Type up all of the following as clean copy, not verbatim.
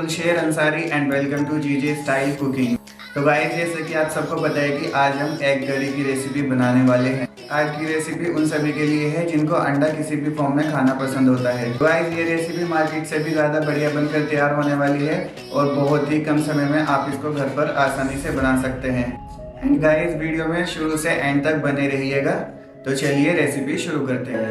शेर Ansari and welcome to GJ style cooking. तो guys, जैसे कि आप सबको पता है कि आज हम एग करी की रेसिपी बनाने वाले हैं। आज की रेसिपी उन सभी के लिए है जिनको अंडा किसी भी फॉर्म में खाना पसंद होता है। गाइस, ये रेसिपी मार्केट से भी ज़्यादा बढ़िया बनकर तैयार होने वाली है और बहुत ही कम समय में आप इसको घर पर आसानी से बना सकते हैं। एंड गाइस, वीडियो में शुरू से एंड तक बने रहिएगा। तो चलिए रेसिपी शुरू करते हैं।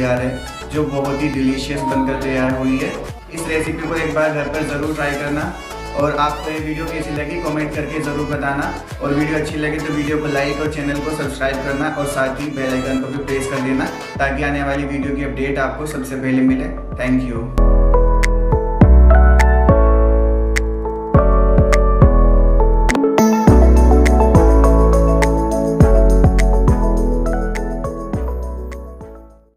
तैयार है, जो बहुत ही डिलीशियस बनकर तैयार हुई है। इस रेसिपी को एक बार घर पर ज़रूर ट्राई करना और आपको ये वीडियो कैसी लगी कमेंट करके ज़रूर बताना। और वीडियो अच्छी लगे तो वीडियो को लाइक और चैनल को सब्सक्राइब करना और साथ ही बेल आइकन को भी प्रेस कर देना ताकि आने वाली वीडियो की अपडेट आपको सबसे पहले मिले। Thank you.